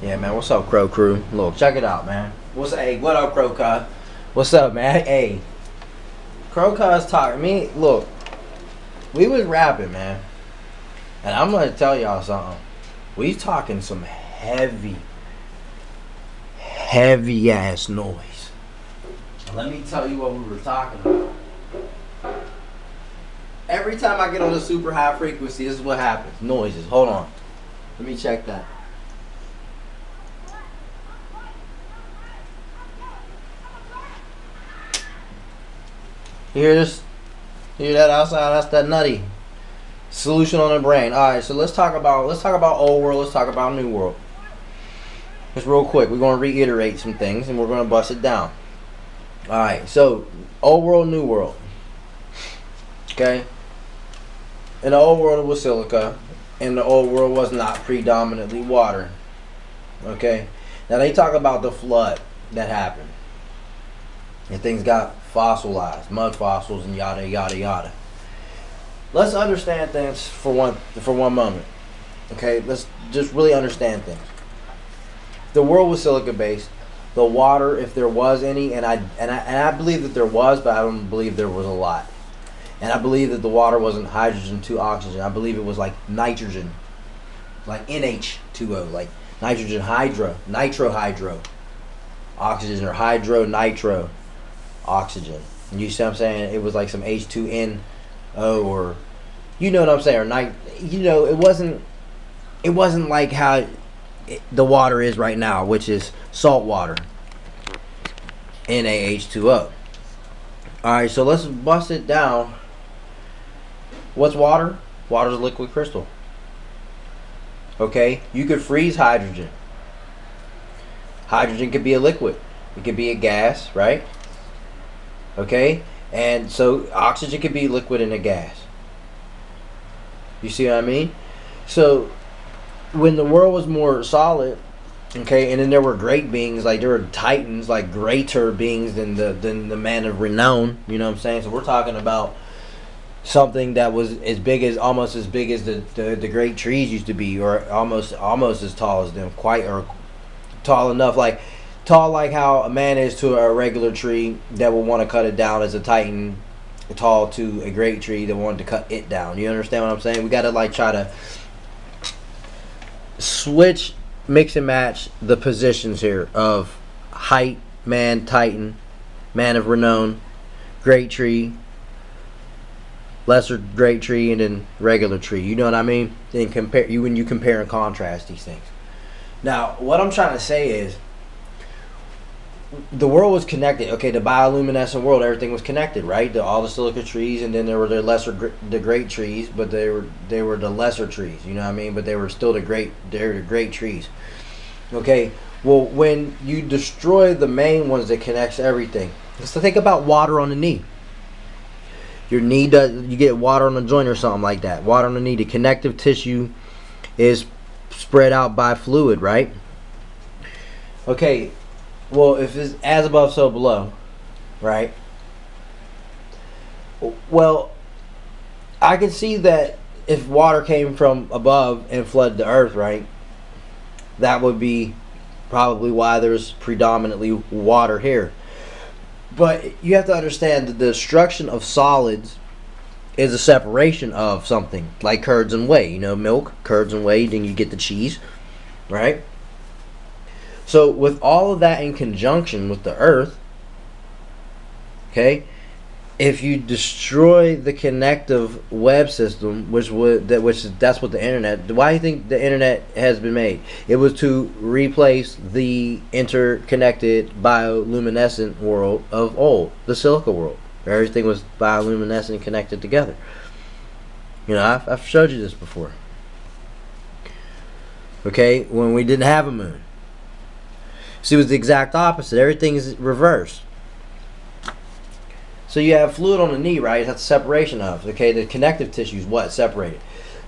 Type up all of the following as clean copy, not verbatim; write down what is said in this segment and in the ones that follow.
Yeah, man. What's up, Crow Crew? Look, check it out, man. What up, Crow Cuz? What's up, man? Hey, Crow Cuz talking me. Look, we was rapping, man, and I'm gonna tell y'all something. We talking some heavy ass noise. Let me tell you what we were talking about. Every time I get on a super high frequency, this is what happens. Noises. Hold on. Let me check that. You hear this? You hear that outside? That's that nutty solution on the brain. All right, so let's talk about old world. Let's talk about new world. Just real quick, we're gonna reiterate some things and we're gonna bust it down. All right, so old world, new world. Okay. In the old world it was silica. In the old world was not predominantly water. Okay. Now they talk about the flood that happened. And things got fossilized, mud fossils and yada yada yada. Let's understand things for one moment. Okay, let's just really understand things. The world was silica based. The water, if there was any, and I believe that there was, but I don't believe there was a lot. And I believe that the water wasn't hydrogen to oxygen. I believe it was like nitrogen, like NH2O, like nitrogen nitro hydro, oxygen, or hydro nitro oxygen. And you see what I'm saying? It was like some H2NO, or you know what I'm saying, or it wasn't like how the water is right now, which is salt water, NaH2O. Alright, so let's bust it down. What's water? Water is a liquid crystal. Okay? You could freeze hydrogen. Hydrogen could be a liquid. It could be a gas, right? Okay? And so oxygen could be liquid in a gas. You see what I mean? So when the world was more solid, okay, and then there were great beings, like there were titans, like greater beings than the man of renown. You know what I'm saying? So we're talking about something that was almost as big as the great trees used to be, or almost as tall as them, or tall enough, like tall like how a man is to a regular tree that will want to cut it down, as a titan tall to a great tree that wanted to cut it down. You understand what I'm saying? We got to like try to switch, mix and match the positions here of height, man, titan, man of renown, great tree, lesser great tree, and then regular tree. You know what I mean? Then when you compare and contrast these things. Now, what I'm trying to say is, the world was connected. Okay, the bioluminescent world, everything was connected, right? All the silica trees, and then there were the great trees, but they were the lesser trees. You know what I mean? But they were still the great trees. Okay. Well, when you destroy the main ones that connects everything, so think about water on the knee. Your knee you get water on the joint or something like that. Water on the knee. The connective tissue is spread out by fluid, right? Okay. Well, if it's as above, so below, right? Well, I can see that if water came from above and flooded the earth, right, that would be probably why there's predominantly water here. But you have to understand that the destruction of solids is a separation of something, like curds and whey. You know, milk, curds and whey, then you get the cheese, right? So with all of that in conjunction with the earth, okay, if you destroy the connective web system, that's what the internet. Why do you think the internet has been made? It was to replace the interconnected bioluminescent world of old, the silica world, where everything was bioluminescent and connected together. You know, I've showed you this before. Okay, when we didn't have a moon. See, it was the exact opposite. Everything is reversed. So you have fluid on the knee, right? That's a separation of. Okay, the connective tissue is what? Separated.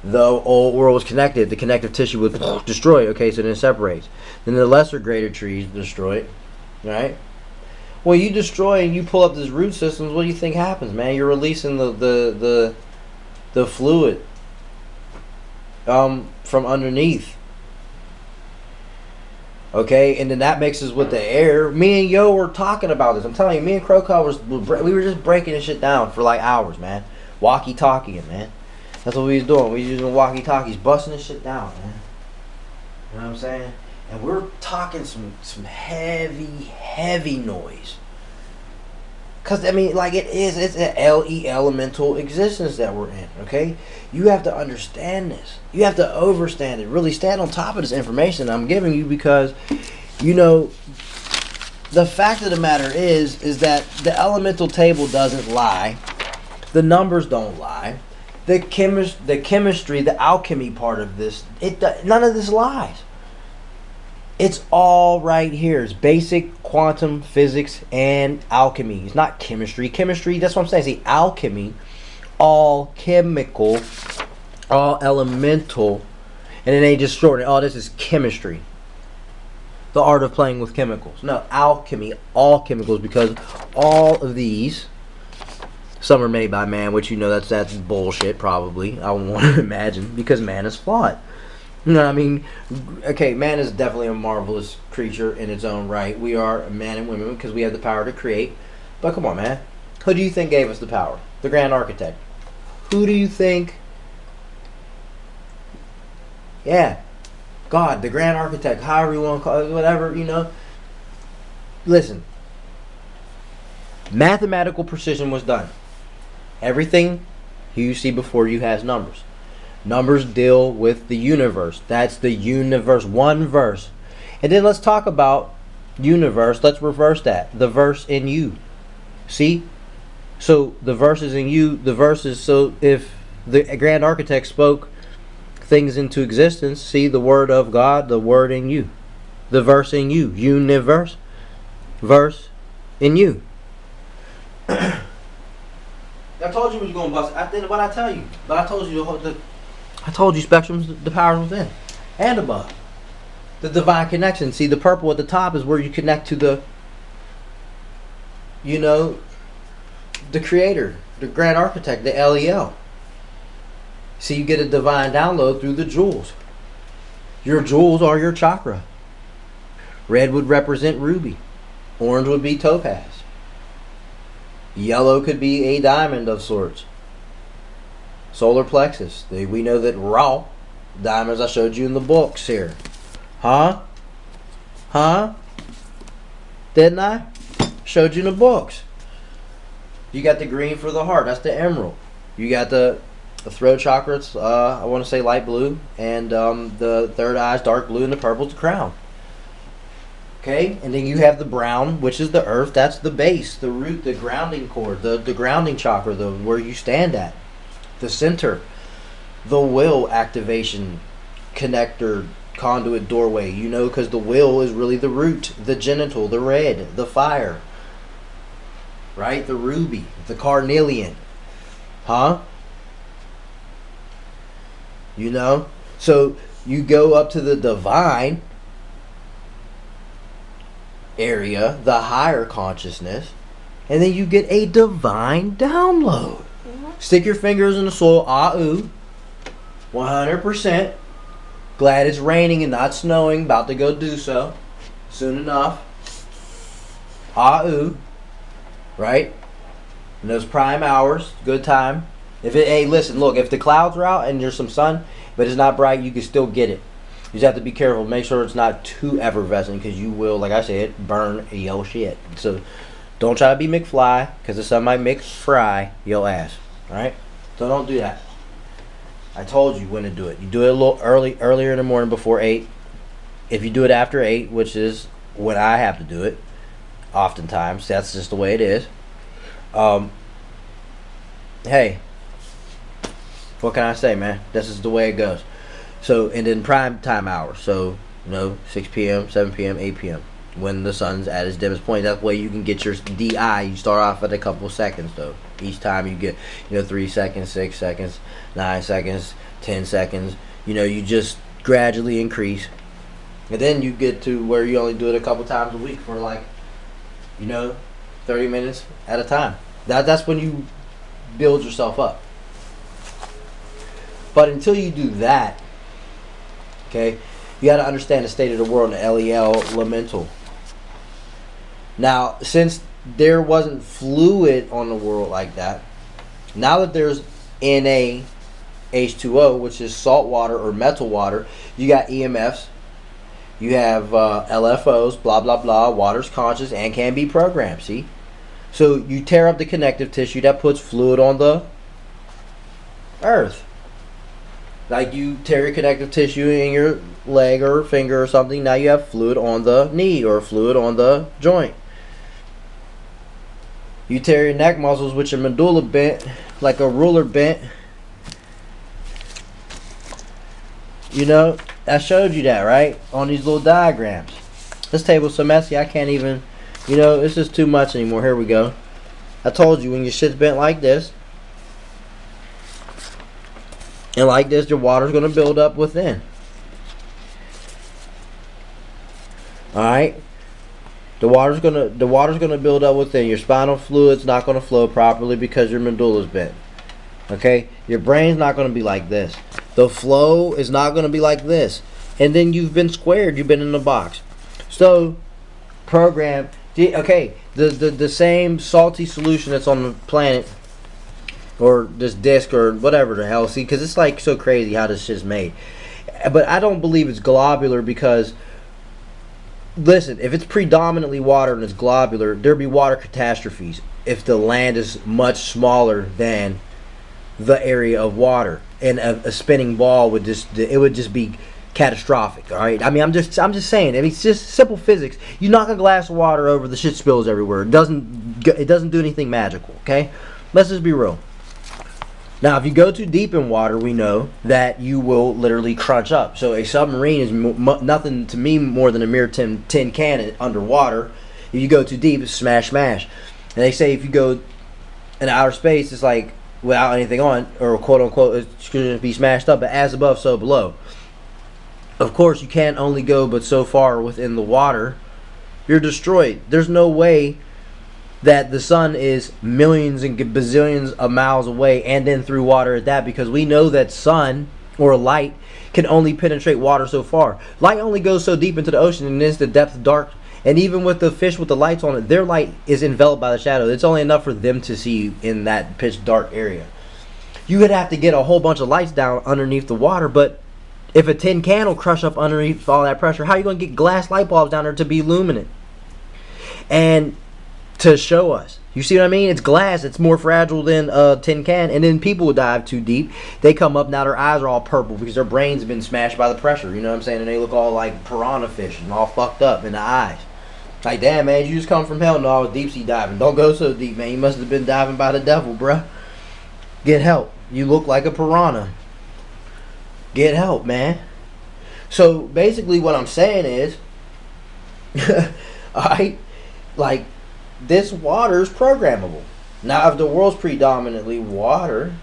The old world was connected. The connective tissue was destroyed. Okay, so then it separates. Then the lesser greater trees destroyed. Right? Well, you destroy and you pull up these root systems. What do you think happens, man? You're releasing the fluid from underneath. Okay, and then that mixes with the air. Me and Yo were talking about this. I'm telling you, me and Croco we were just breaking this shit down for like hours, man. Walkie-talkieing, man. That's what we was doing. We was using walkie-talkies, busting this shit down, man. You know what I'm saying? And we're talking some heavy noise. Cause I mean, like it's an elemental existence that we're in. Okay, you have to understand this. You have to overstand it. Really stand on top of this information I'm giving you, because, you know, the fact of the matter is that the elemental table doesn't lie. The numbers don't lie. The chemistry, the alchemy part of this, none of this lies. It's all right here. It's basic quantum physics and alchemy. It's not chemistry. Chemistry, that's what I'm saying. See, alchemy, all chemical, all elemental, and then they just shorten it. Oh, this is chemistry. The art of playing with chemicals. No, alchemy, all chemicals, because all of these, some are made by man, which, you know, that's bullshit, probably. I want to imagine, because man is flawed. You know what I mean? Okay, man is definitely a marvelous creature in its own right. We are men and women because we have the power to create. But come on, man. Who do you think gave us the power? The Grand Architect. Who do you think? Yeah. God, the Grand Architect, however you want to call it, whatever, you know. Listen. Mathematical precision was done. Everything you see before you has numbers. Numbers deal with the universe. That's the universe. One verse. And then let's talk about universe. Let's reverse that. The verse in you. See? So the verse is in you. The verse is, so if the Grand Architect spoke things into existence, see, the word of God, the word in you. The verse in you. Universe. Verse in you. I told you we was going to bust. What I tell you? But I told you I told you spectrum's the powers within and above. The divine connection. See, the purple at the top is where you connect to the, you know, the creator, the Grand Architect, the LEL. See, you get a divine download through the jewels. Your jewels are your chakra. Red would represent ruby. Orange would be topaz. Yellow could be a diamond of sorts. Solar plexus. We know that raw diamonds I showed you in the books here. Huh? Didn't I? Showed you in the books. You got the green for the heart. That's the emerald. You got the throat chakras. I want to say light blue, and the third eye is dark blue, and the purple's the crown. Okay, and then you have the brown, which is the earth. That's the base, the root, the grounding cord, the grounding chakra, where you stand at. The center, the will activation connector, conduit, doorway, you know, because the will is really the root, the genital, the red, the fire, right? The ruby, the carnelian, huh? You know, so you go up to the divine area, the higher consciousness, and then you get a divine download. Stick your fingers in the soil. Ah-ooh. 100%. Glad it's raining and not snowing. About to go do so. Soon enough. Ah-ooh. Right? In those prime hours. Good time. Hey, listen, look. If the clouds are out and there's some sun, but it's not bright, you can still get it. You just have to be careful. Make sure it's not too effervescent, because you will, like I said, burn your shit. So don't try to be McFly, because the sun might McFry your ass. Alright? So don't do that. I told you when to do it. You do it a little earlier in the morning before 8. If you do it after 8, which is when I have to do it, oftentimes, that's just the way it is. Hey, what can I say, man? This is the way it goes. So, and then prime time hours. So, you know, 6 p.m., 7 p.m., 8 p.m. when the sun's at its dimmest point. That way you can get your DI. You start off at a couple seconds, though. Each time you get, 3 seconds, 6 seconds, 9 seconds, 10 seconds. You just gradually increase. And then you get to where you only do it a couple times a week for 30 minutes at a time. That's when you build yourself up. But until you do that, okay, You got to understand the state of the world in the LEL elemental. Now, since there wasn't fluid on the world like that, now that there's NaH2O, which is salt water or metal water, you got EMFs, you have LFOs, blah, blah, blah, water's conscious and can be programmed, see? So you tear up the connective tissue, that puts fluid on the earth. Like you tear your connective tissue in your leg or finger or something, now you have fluid on the knee or fluid on the joint. You tear your neck muscles with your medulla bent, like a ruler bent. You know, I showed you that, right? On these little diagrams. This table's so messy, I can't even, you know, it's just too much anymore. Here we go. I told you, when your shit's bent like this, and like this, your water's going to build up within. Alright? The water's gonna build up within. Your spinal fluid's not gonna flow properly because your medulla's bent. Okay? Your brain's not gonna be like this. The flow is not gonna be like this. And then you've been squared, you've been in the box. So program okay, the same salty solution that's on the planet or this disc or whatever the hell, see, because it's like so crazy how this shit's made. But I don't believe it's globular because listen, if it's predominantly water and it's globular, there'd be water catastrophes if the land is much smaller than the area of water, and a spinning ball would just be catastrophic. All right, I mean, I'm just saying. I mean, it's just simple physics. You knock a glass of water over, the shit spills everywhere. It doesn't do anything magical. Okay, let's just be real. Now, if you go too deep in water, we know that you will literally crunch up. So a submarine is nothing to me more than a mere tin can underwater. If you go too deep, it's smash, smash. And they say if you go in outer space, it's like without anything on, or quote unquote, it's going to be smashed up, but as above, so below. Of course, you can't only go but so far within the water. You're destroyed. There's no way that the sun is millions and bazillions of miles away and then through water at that, because we know that sun or light can only penetrate water so far. Light only goes so deep into the ocean, and it's the depth dark. And even with the fish with the lights on it, their light is enveloped by the shadow. It's only enough for them to see you in that pitch dark area. You would have to get a whole bunch of lights down underneath the water, but if a tin can will crush up underneath all that pressure, how are you going to get glass light bulbs down there to be luminant? And to show us. You see what I mean? It's glass. It's more fragile than a tin can. And then people dive too deep. They come up, now their eyes are all purple because their brains have been smashed by the pressure. You know what I'm saying? And they look all like piranha fish and all fucked up in the eyes. Like, damn, man, you just come from hell. No, I was deep sea diving. Don't go so deep, man. You must have been diving by the devil, bruh. Get help. You look like a piranha. Get help, man. So, basically what I'm saying is, alright, like, this water is programmable. Now, if the world's predominantly water,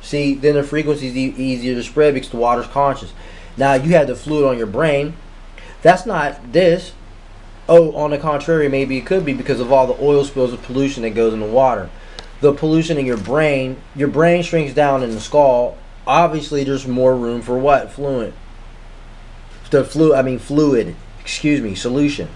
see, then the frequency is easier to spread because the water's conscious. Now, you have the fluid on your brain. That's not this. Oh, on the contrary, maybe it could be because of all the oil spills of pollution that goes in the water. The pollution in your brain shrinks down in the skull. Obviously, there's more room for what? Fluid. Solution.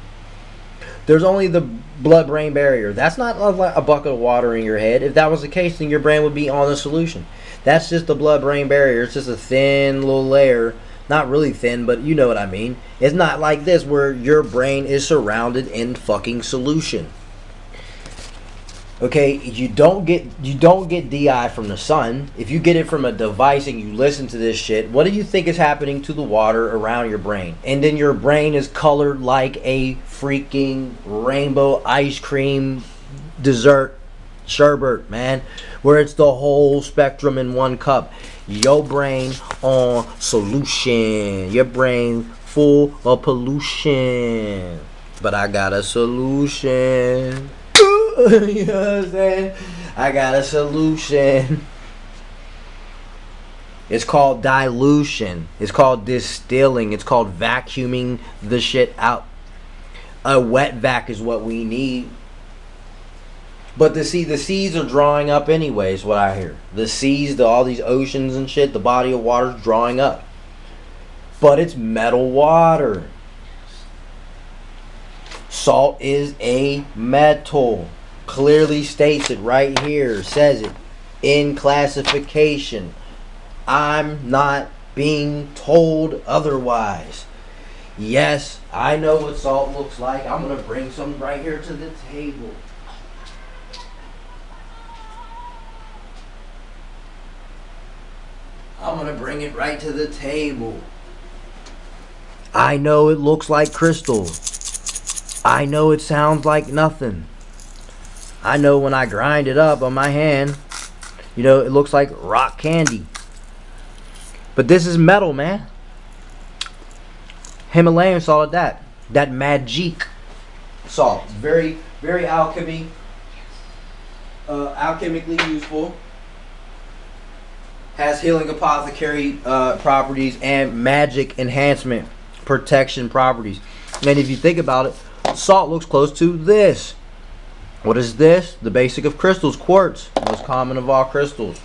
There's only the blood-brain barrier. That's not a bucket of water in your head. If that was the case, then your brain would be on the solution. That's just the blood-brain barrier. It's just a thin little layer. Not really thin, but you know what I mean. It's not like this where your brain is surrounded in fucking solution. Okay, you don't get DI from the sun. If you get it from a device and you listen to this shit, what do you think is happening to the water around your brain? And then your brain is colored like a freaking rainbow ice cream dessert sherbet, man, where it's the whole spectrum in one cup. Your brain on solution. Your brain full of pollution. But I got a solution. You know what I'm saying? I got a solution. It's called dilution. It's called distilling. It's called vacuuming the shit out. A wet vac is what we need. But the seas are drawing up anyway, is what I hear. The seas, all these oceans and shit, the body of water is drawing up. but it's metal water. Salt is a metal. Clearly states it right here. Says it in classification. I'm not being told otherwise. Yes, I know what salt looks like. I'm going to bring some right here to the table. I'm going to bring it right to the table. I know it looks like crystal. I know it sounds like nothing. I know when I grind it up on my hand, you know, it looks like rock candy. But this is metal, man. Himalayan salt at that. That magic salt. Very, very alchemically useful. Has healing apothecary properties and magic enhancement protection properties. And if you think about it, salt looks close to this. What is this? The basic of crystals, quartz, most common of all crystals.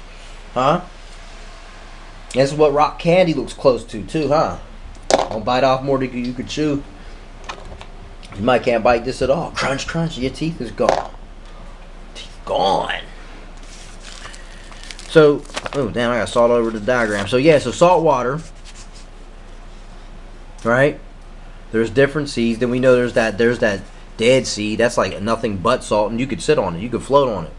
Huh? This is what rock candy looks close to too, huh? Don't bite off more than you could chew. You might can't bite this at all. Crunch, crunch, your teeth is gone. Teeth gone. So, oh damn, I got salt over the diagram. So yeah, so salt water, right? There's different seas. Then we know there's that Dead Sea. That's like nothing but salt, and you could sit on it. You could float on it.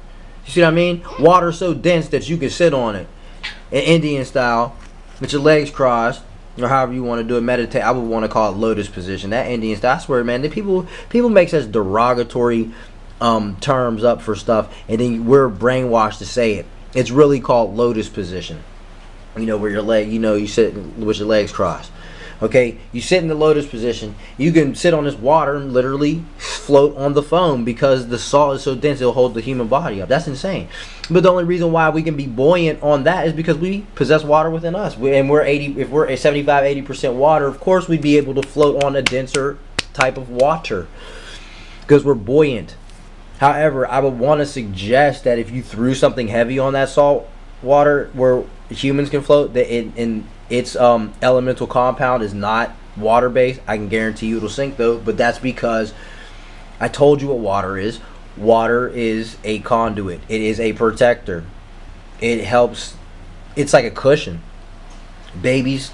You see what I mean? Water so dense that you can sit on it, in Indian style, with your legs crossed, or however you want to do it. Meditate. I would want to call it lotus position. That Indian style. I swear, man. The people make such derogatory terms up for stuff, and then we're brainwashed to say it. It's really called lotus position. You know, where your leg, you know, you sit with your legs crossed. Okay, you sit in the lotus position. You can sit on this water and literally float on the foam because the salt is so dense it'll hold the human body up. That's insane. But the only reason why we can be buoyant on that is because we possess water within us. If we're 75-80% water, of course we'd be able to float on a denser type of water because we're buoyant. However, I would want to suggest that if you threw something heavy on that salt water where humans can float, that its elemental compound is not water based. I can guarantee you it'll sink though, but that's because I told you what water is. Water is a conduit. It is a protector. It helps. It's like a cushion. Babies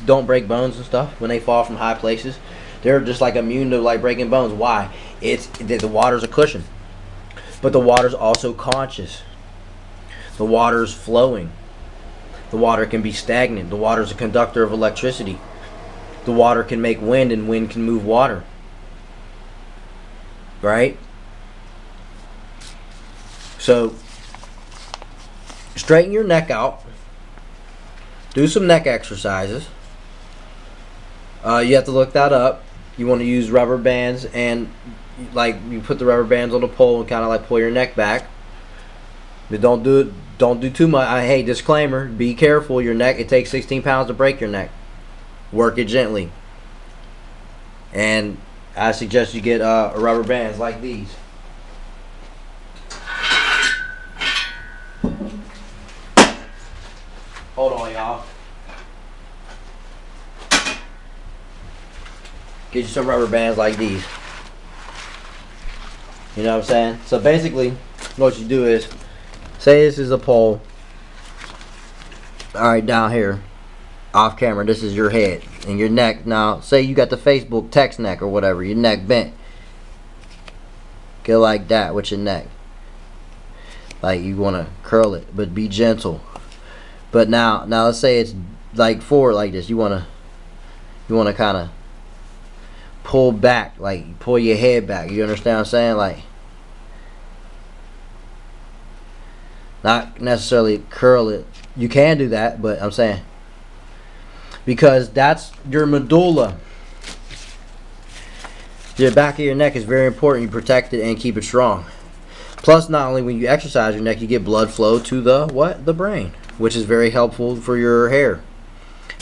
don't break bones and stuff when they fall from high places. They're just like immune to like breaking bones. Why? The water's a cushion, but the water's also conscious. The water's flowing. The water can be stagnant. The water is a conductor of electricity. The water can make wind, and wind can move water. Right? So, straighten your neck out. Do some neck exercises. You have to look that up. You want to use rubber bands, and like you put the rubber bands on the pole and kind of like pull your neck back. But don't do too much. Hey, disclaimer, be careful. Your neck, it takes 16 pounds to break your neck. Work it gently. And I suggest you get rubber bands like these. Hold on, y'all. Get you some rubber bands like these. You know what I'm saying? So basically, what you do is, say this is a pole. Alright, down here, off camera, this is your head and your neck. Now, say you got the Facebook text neck or whatever, your neck bent. Go like that with your neck. Like you want to curl it, but be gentle. But now let's say it's like forward like this. You want to kind of pull back, like pull your head back. You understand what I'm saying? Like, not necessarily curl it. You can do that, but I'm saying, because that's your medulla. The back of your neck is very important. You protect it and keep it strong. Plus, not only when you exercise your neck, you get blood flow to the brain, which is very helpful for your hair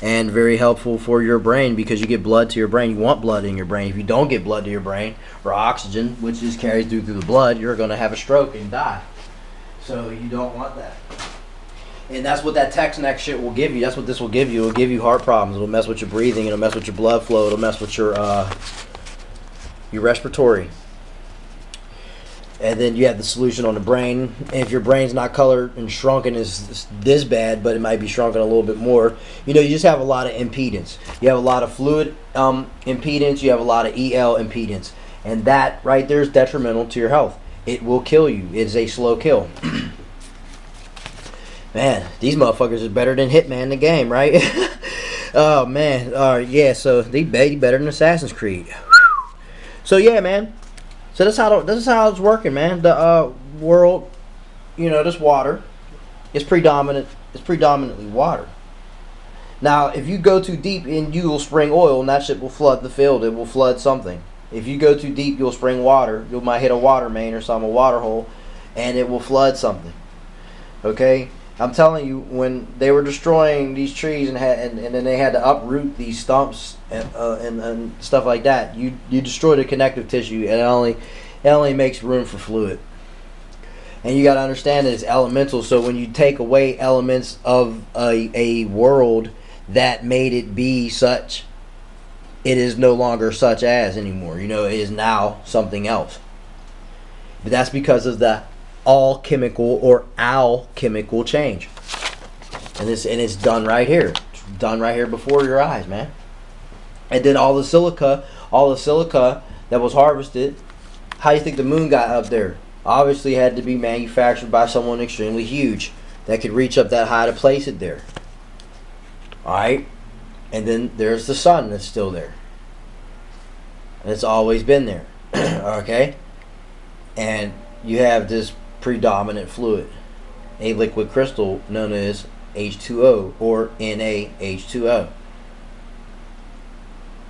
and very helpful for your brain, because you get blood to your brain. You want blood in your brain. If you don't get blood to your brain, or oxygen, which is carried through the blood, you're going to have a stroke and die. So you don't want that. And that's what that Tex-Neck shit will give you. That's what this will give you. It'll give you heart problems. It'll mess with your breathing. It'll mess with your blood flow. It'll mess with your respiratory. And then you have the solution on the brain. If your brain's not colored and shrunken is this bad, but it might be shrunken a little bit more, you know, you just have a lot of impedance. You have a lot of fluid impedance. You have a lot of EL impedance. And that right there is detrimental to your health. It will kill you. It is a slow kill. Man, these motherfuckers is better than Hitman in the game, right? Oh, man. Yeah, so they better than Assassin's Creed. So, yeah, man. So this is how it's working, man. The world, you know, this water is predominantly water. Now, if you go too deep in, you will spring oil, and that shit will flood the field. It will flood something. If you go too deep, you'll spring water. You might hit a water main or something, a water hole, and it will flood something. Okay, I'm telling you, when they were destroying these trees and then they had to uproot these stumps and stuff like that, you destroy the connective tissue, and it only makes room for fluid. And you got to understand that it's elemental. So when you take away elements of a world that made it be such, it is no longer such as anymore. You know, it is now something else. But that's because of the alchemical or alchemical change. And it's done right here. It's done right here before your eyes, man. And then all the silica that was harvested, how do you think the moon got up there? Obviously had to be manufactured by someone extremely huge that could reach up that high to place it there. Alright? And then there's the sun that's still there. And it's always been there. Okay? And you have this predominant fluid, a liquid crystal known as H2O or NaH2O.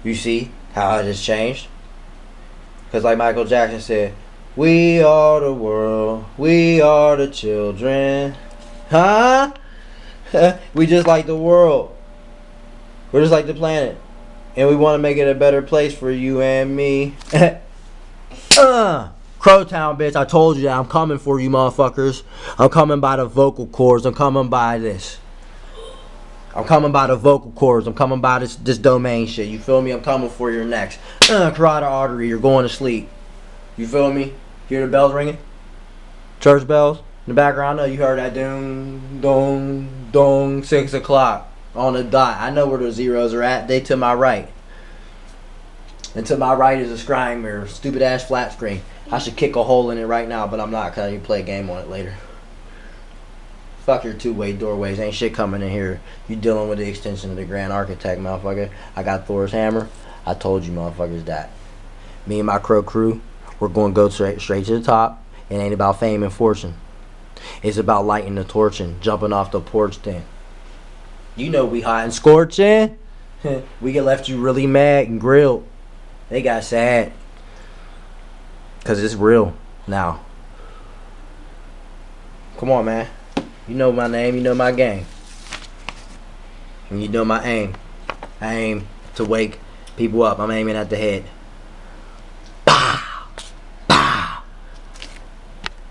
You see how it has changed? Because like Michael Jackson said, we are the world, we are the children. Huh? We just like the world. We're just like the planet. And we want to make it a better place for you and me. Crowtown, bitch. I told you that. I'm coming for you, motherfuckers. I'm coming by the vocal cords. I'm coming by this. I'm coming by the vocal cords. I'm coming by this domain shit. You feel me? I'm coming for your necks. Carotid artery. You're going to sleep. You feel me? Hear the bells ringing? Church bells in the background. I know you heard that. Dong, dong, dong. 6 o'clock on the dot. I know where the zeros are at. They to my right. And to my right is a scrying mirror. Stupid ass flat screen. I should kick a hole in it right now, but I'm not, because I need to play a game on it later. Fuck your two-way doorways. Ain't shit coming in here. You dealing with the extension of the Grand Architect, motherfucker. I got Thor's hammer. I told you motherfuckers that. Me and my crow crew, we're going to go straight to the top. It ain't about fame and fortune. It's about lighting the torch and jumping off the porch then. You know we hot and scorching. We get left you really mad and grilled. They got sad. Because it's real now. Come on, man. You know my name. You know my game. And you know my aim. I aim to wake people up. I'm aiming at the head.